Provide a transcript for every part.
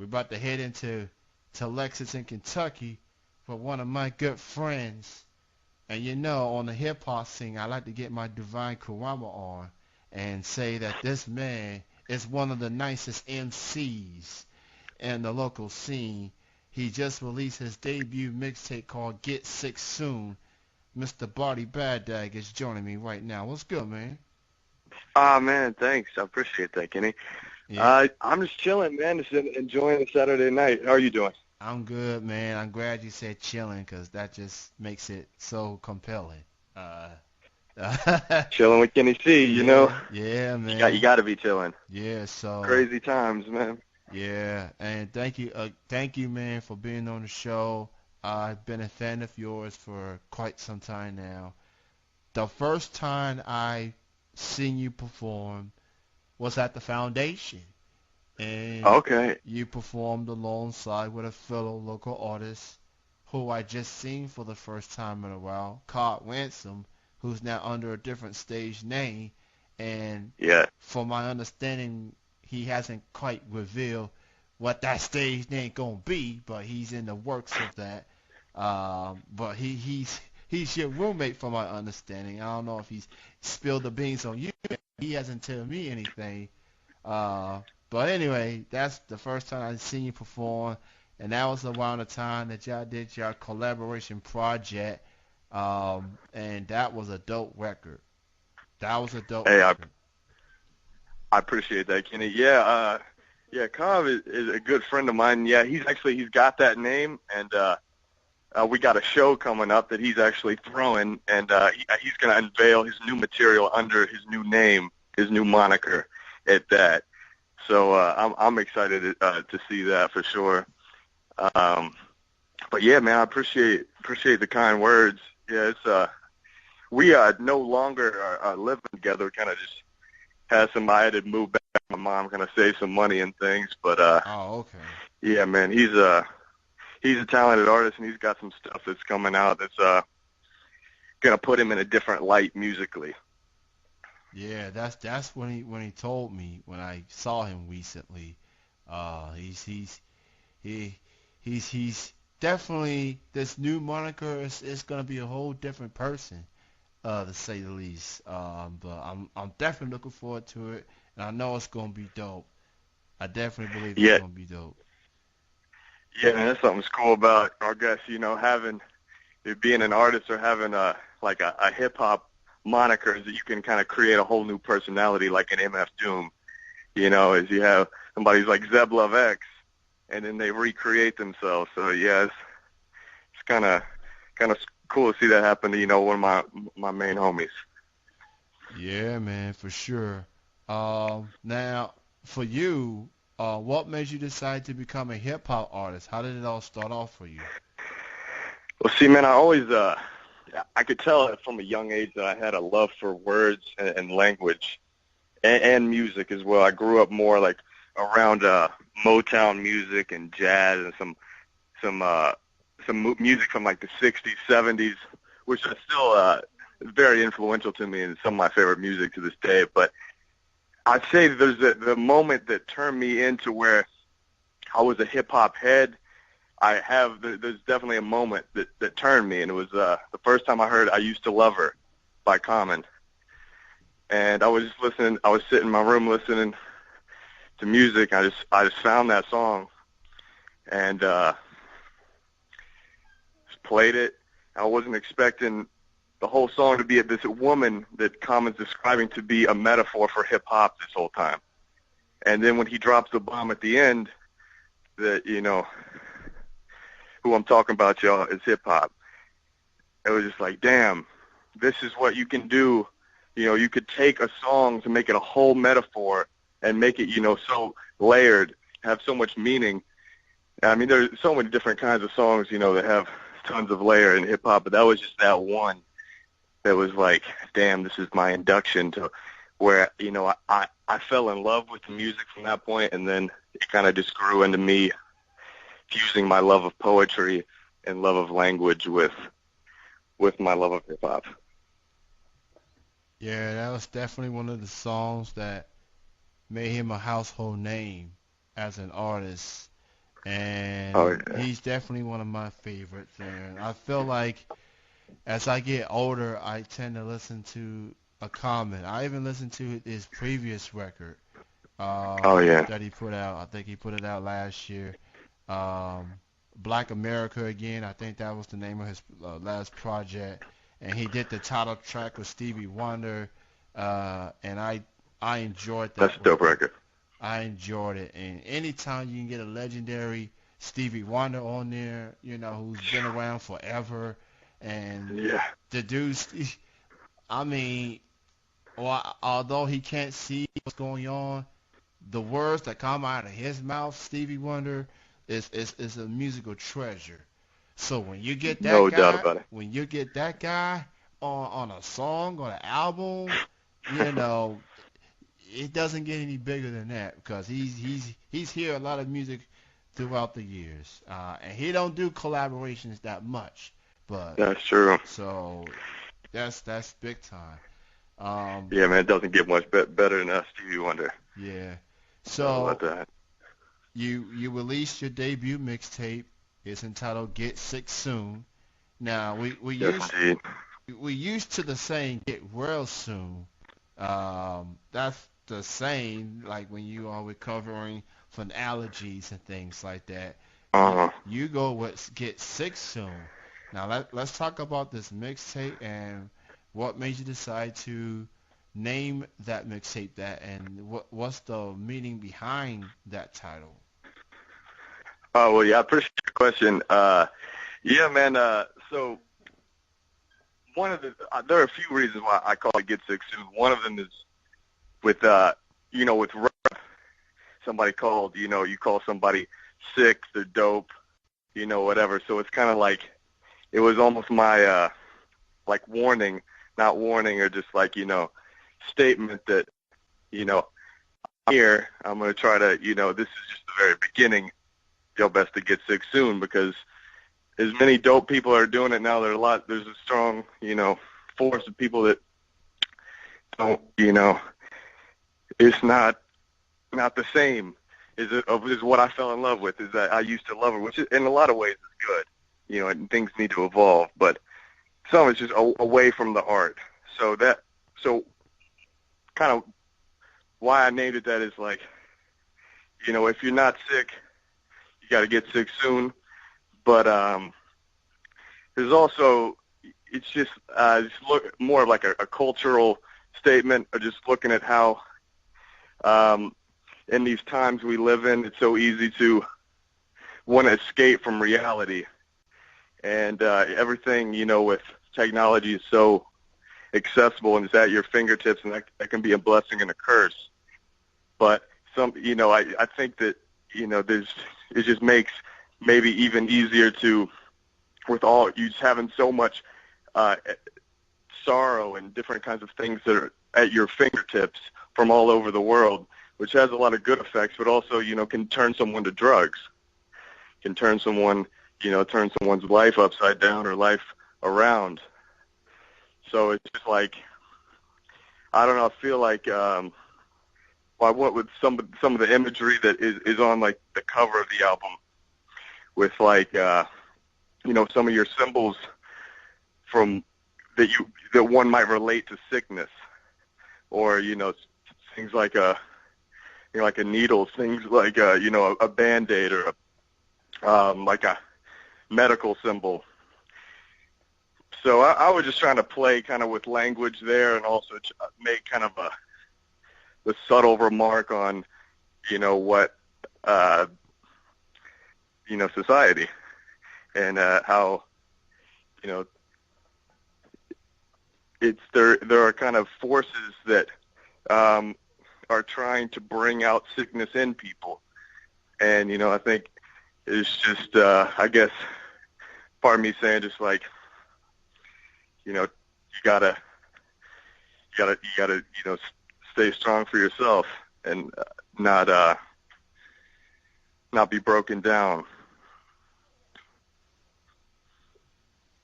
We're about to head into Lexington, Kentucky for one of my good friends. And you know, on the hip hop scene, I like to get my Divine Karama on and say that this man is one of the nicest MCs in the local scene. He just released his debut mixtape called Get Sick Soon. Mr. Body Baghdad is joining me right now. What's good, man? Ah, man, thanks. I appreciate that, Kenny. Yeah, I'm just chilling, man. Just enjoying the Saturday night. How are you doing? I'm good, man. I'm glad you said chilling because that just makes it so compelling. Uh, Chilling with Kenny C. You know, yeah, yeah, you man. got to be chilling. Yeah, so Crazy times, man. yeah, and thank you, man, for being on the show. I've been a fan of yours for quite some time now. The first time I seen you perform was at the Foundation, and Okay. you performed alongside with a fellow local artist who I just seen for the first time in a while, Card Ransom, who's now under a different stage name, and Yeah. from my understanding, he hasn't quite revealed what that stage name gonna be, but he's in the works of that. But he's your roommate, from my understanding. I don't know if he's spilled the beans on you. He hasn't told me anything. But anyway, that's the first time I seen you perform, and that was around the time that y'all did your collaboration project, and that was a dope record. That was a dope Hey, record. I appreciate that, Kenny. Yeah, Cobb is a good friend of mine. Yeah, he's got that name, and we got a show coming up that he's actually throwing, and he's going to unveil his new material under his new name, his new moniker at that. So I'm excited to see that for sure. Um, but yeah, man, I appreciate the kind words. Yeah, it's we no longer are living together. Kind of just had I had to move back. My mom kind of save some money and things, but Oh, okay. yeah, man, he's a talented artist, and he's got some stuff that's coming out that's gonna put him in a different light musically. Yeah, that's when he told me when I saw him recently. He's he he's definitely this new moniker is gonna be a whole different person, to say the least. But I'm definitely looking forward to it, and I know it's gonna be dope. I definitely believe it's Yeah, gonna be dope. yeah, man, that's something's cool about, I guess, having being an artist or having a hip hop moniker is that you can kind of create a whole new personality, like an MF Doom. As you have somebody's like Zeb Love X, and then they recreate themselves. So yeah, it's kind of cool to see that happen to one of my main homies. Yeah, man, for sure. Now for you, what made you decide to become a hip hop artist? How did it all start off for you? Well, see, man, I could tell from a young age that I had a love for words and language and music as well. I grew up more like around Motown music and jazz and some uh, music from like the '60s, '70s, which is still very influential to me and some of my favorite music to this day. But I'd say there's the moment that turned me into where I was a hip hop head. There's definitely a moment that turned me, and it was the first time I heard "I Used to Love Her" by Common. And I was just listening. I was sitting in my room listening to music. I just found that song and just played it. I wasn't expecting the whole song to be this woman that Common's describing to be a metaphor for hip hop this whole time. And then when he drops the bomb at the end, that who I'm talking about, y'all, is hip hop. It was just like, damn, this is what you can do. You could take a song to make it a whole metaphor and make it, so layered, have so much meaning. I mean, there's so many different kinds of songs, that have tons of layer in hip hop, but that was just that one that was like, damn, this is my induction to where, I fell in love with the music from that point, and then it kind of just grew into me fusing my love of poetry and love of language with my love of hip hop. Yeah, that was definitely one of the songs that made him a household name as an artist. Oh and yeah. he's definitely one of my favorites. And I feel like as I get older, I tend to listen to a Common. I even listened to his previous record Oh yeah. that he put out. I think he put it out last year. Um, Black America again. I think that was the name of his last project. And he did the title track with Stevie Wonder. And I enjoyed That's that a dope record. record. I enjoyed it. And anytime you can get a legendary Stevie Wonder on there, who's been around forever, and Yeah. the dude's, I mean, although he can't see what's going on, the words that come out of his mouth, Stevie Wonder, is a musical treasure. So No doubt about it. when you get that guy on a song, on an album, you know, it doesn't get any bigger than that because he's hear a lot of music throughout the years, and he don't do collaborations that much, but That's true. so that's big time. Um, Yeah, man, it doesn't get much better than Stevie Wonder. yeah. How about So that? you released your debut mixtape. It's entitled "Get Sick Soon." Now Yes, indeed. we used to the saying "Get Well Soon." That's the saying like when you are recovering from allergies and things like that. Uh, You go with "Get Sick Soon." Now let's talk about this mixtape and what made you decide to name that mixtape that, and what's the meaning behind that title? oh well, yeah, I appreciate the question. Yeah, man. So one of the there are a few reasons why I call it "Get Sick Soon." One of them is with with rap, somebody called, you call somebody sick, they're dope, whatever. So it's kind of like it was almost my like warning, not warning, or just like statement that you know here I'm gonna try to this is just the very beginning. Your best to get sick soon because as many dope people are doing it now. There's a strong force of people that don't it's not the same is what I fell in love with. Is that I used to love her, which is, in a lot of ways is good, and things need to evolve, but some of it's just away from the art. So kind of why I named it that is like, if you're not sick, you got to get sick soon. But there's also it's just look more of like a cultural statement, or just looking at how um, in these times we live in, it's so easy to want to escape from reality, and everything with technology is so accessible and it's at your fingertips, and that can be a blessing and a curse. But I think that there's it just makes maybe even easier to with all you just having so much uh, sorrow and different kinds of things that are at your fingertips from all over the world, which has a lot of good effects, but also can turn someone to drugs, can turn someone's life upside down or life around. So it's just like I don't know. I feel like I went with some of the imagery that is on like the cover of the album with like some of your symbols from that one might relate to sickness, or things like like a needle, things like a band-aid, or like a medical symbol. So I was just trying to play kind of with language there, and also make kind of the subtle remark on what uh, society, and how you know there are kind of forces that um, are trying to bring out sickness in people, and I think it's just I guess part of me saying just like you gotta stay strong for yourself, and not not be broken down.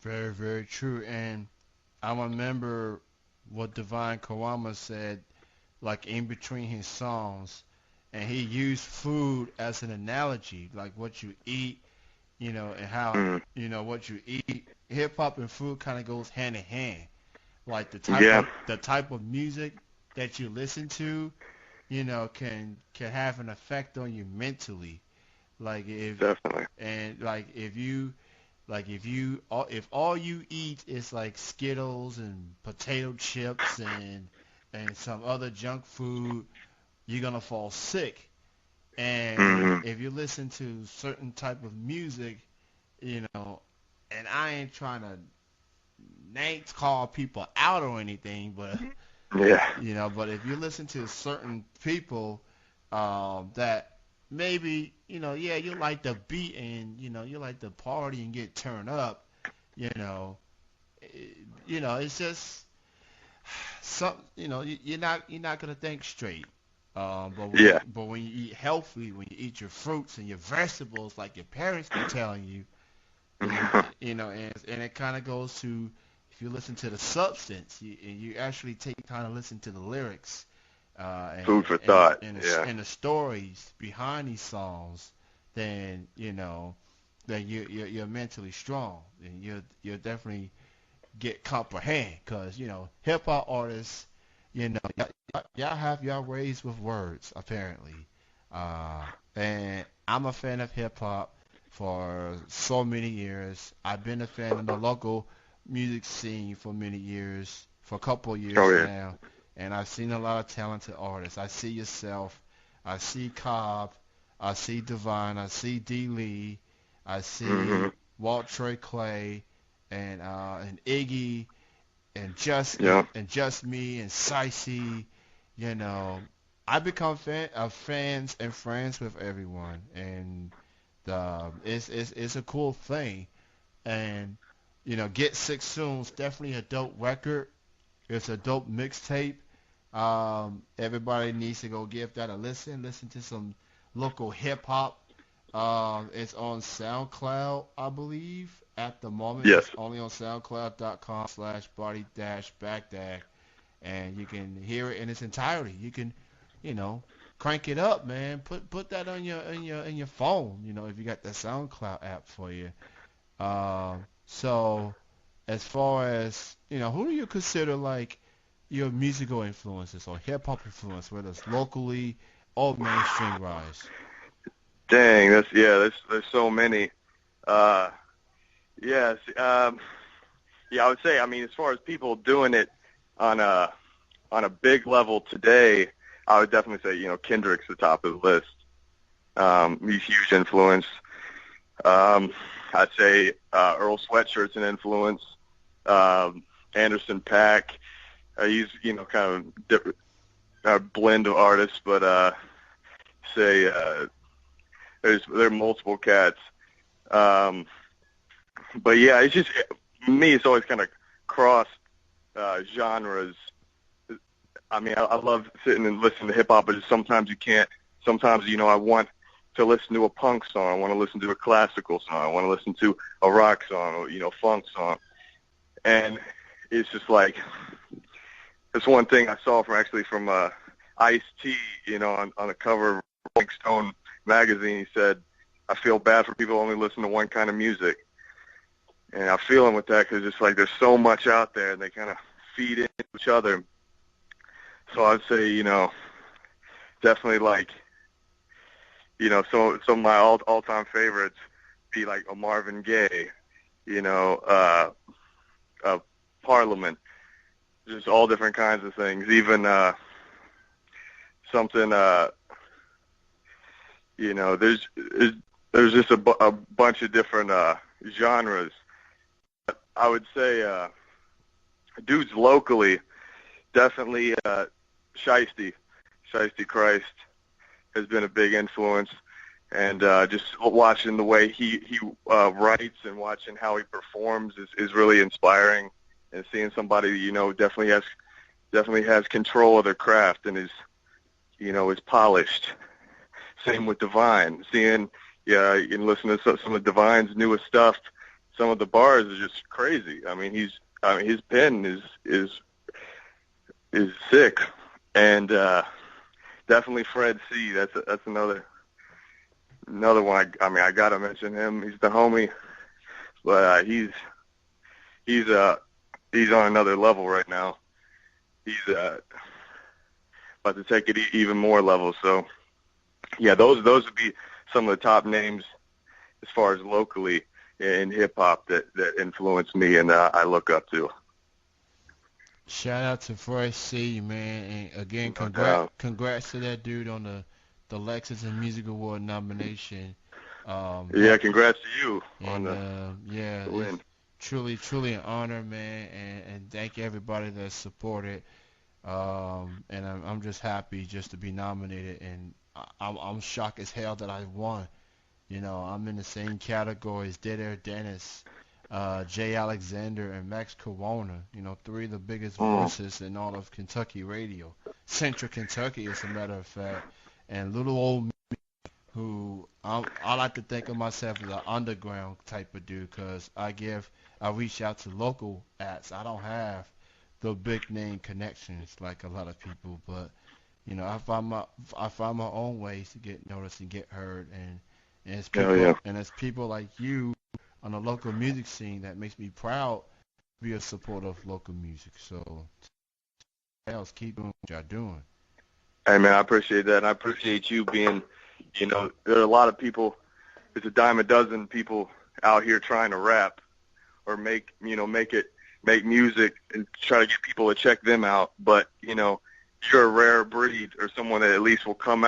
Very, very true. And I remember what Divine Karama said, like in between his songs, and he used food as an analogy, like what you eat, and how Mm. what you eat. Hip hop and food kind of goes hand in hand. Like Yeah, the type of music that you listen to, can have an effect on you mentally. Like definitely. if all you eat is like Skittles and potato chips and some other junk food, you're gonna fall sick. And Hmm. if you listen to certain type of music, and I ain't trying to name call people out or anything, but Yeah, but if you listen to certain people that maybe yeah, you like the beat and you like the party and get turned up, you know, it's just some you're not gonna think straight. yeah. But when you eat healthy, when you eat your fruits and your vegetables like your parents be telling you, and it kind of goes to if you listen to the substance, and you actually take time to listen to the lyrics, Food for thought. Yeah, and the stories behind these songs, then then you're mentally strong, and you'll definitely get comprehend, because hip hop artists, y'all have y'all ways with words apparently, and I'm a fan of hip hop for so many years. I've been a fan of the local music scene for many years, for a couple of oh years yeah. now, and I've seen a lot of talented artists. I see yourself, I see Cobb, I see Divine, I see D. Lee, I Hmm. see Walt Troy Clay, and Iggy, Yeah, and just me and Sicey, you know. I become fans and friends with everyone, and it's a cool thing. And Get Six Soon's definitely a dope record. It's a dope mixtape. Everybody needs to go give that a listen. Listen to some local hip hop. It's on SoundCloud, I believe. At the moment, yes. it's only on SoundCloud.com/Body Baghdad, and you can hear it in its entirety. You can, you know, crank it up, man. Put that on your phone. If you got the SoundCloud app for you. So as far as who do you consider like your musical influences or hip hop influence, whether it's locally or mainstream rise? Dang, there's so many. Uh, yes, yeah, I would say, I mean, as far as people doing it on a big level today, I would definitely say, Kendrick's the top of the list. He's huge influence. I'd say Earl Sweatshirt's an influence. Anderson .Paak. He's kind of different blend of artists, but say there are multiple cats. Um, but yeah, it's just me. It's always kind of crossed genres. I mean, I love sitting and listening to hip hop, but sometimes you can't. Sometimes I want to listen to a punk song. I want to listen to a classical song. I want to listen to a rock song or funk song. And it's just like this one thing I saw from Ice-T, on the cover of Rolling Stone magazine. He said, "I feel bad for people who only listen to one kind of music." And I feel him with that because it's like there's so much out there, and they kind of feed into each other. So I'd say, definitely like, some of my all-time favorites be like a Marvin Gaye, you know, uh, Parliament, just all different kinds of things. Even something, there's just a bunch of different genres. I would say dudes locally, definitely Shiesty Christ has been a big influence, and just watching the way he writes and watching how he performs is really inspiring, and seeing somebody definitely has control of their craft and is polished. Same with Divine. Seeing, yeah, you can listen to some of Divine's newest stuff. Some of the bars are just crazy. I mean, his pen is sick, and definitely Fred C. That's another one. I mean, I gotta mention him. He's the homie, but he's he's on another level right now. He's about to take it even more levels. So yeah, those would be some of the top names as far as locally in hip hop that influence me and I look up to. Shout out to Fresh C, man, and again, No doubt. congrats to that dude on the Lexus and Music Award nomination. Yeah, congrats to you on And yeah, the it's win. truly an honor, man, and thank everybody that supported. And I'm just happy just to be nominated, and I'm shocked as hell that I won. You know, I'm in the same category as Dead Air Dennis, Jay Alexander, and Max Corona. You know, three of the biggest Mm. voices in all of Kentucky radio, Central Kentucky, as a matter of fact. And little old me, who I like to think of myself as an underground type of dude, cause I reach out to local acts. I don't have the big name connections like a lot of people, but you know, I find my own ways to get noticed and get heard, and Hell yeah. it's people like you on the local music scene that makes me proud to be a supporter of local music. So, else keep doing what y'all doing. Hey man, I appreciate that. And I appreciate you being, there are a lot of people, there's a dime a dozen people out here trying to rap or make music and try to get people to check them out. But, you're a rare breed or someone that at least will comes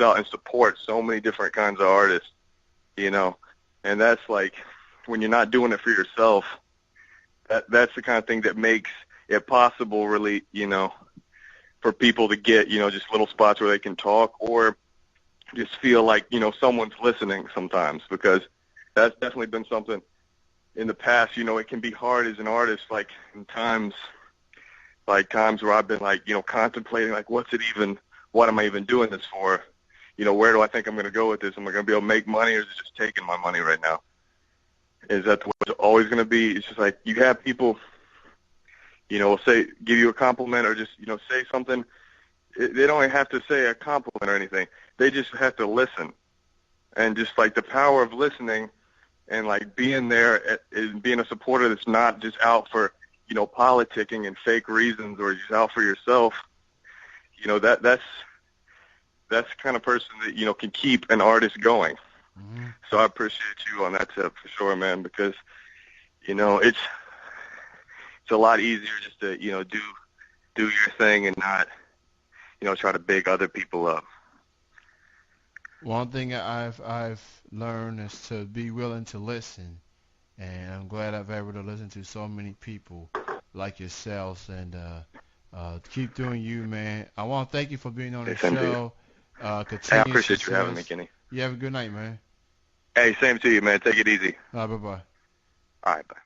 out and supports so many different kinds of artists, and that's like when you're not doing it for yourself, that's the kind of thing that makes it possible really, for people to get, just little spots where they can talk or just feel like, someone's listening sometimes, because that's definitely been something in the past. It can be hard as an artist, like in times where I've been like, contemplating like, what am I even doing this for? Where do I think I'm going to go with this? Am I going to be able to make money, or is it just taking my money right now? Is that the way it's always going to be? It's just like you have people, give you a compliment or just, say something. They don't have to say a compliment or anything. They just have to listen. And just like the power of listening and like being there and being a supporter that's not just out for, politicking and fake reasons or just out for yourself, that's the kind of person that, can keep an artist going. Mm-hmm. So I appreciate you on that tip for sure, man, because, it's a lot easier just to, do your thing and not, try to big other people up. One thing I've learned is to be willing to listen, and I'm glad I've been able to listen to so many people like yourselves, and keep doing you, man. I want to thank you for being on the Same to you. show. Hey, I Continued appreciate you having me, success. Kenny. You have a good night, man. Hey, same to you, man. Take it easy. Bye bye. All right, bye.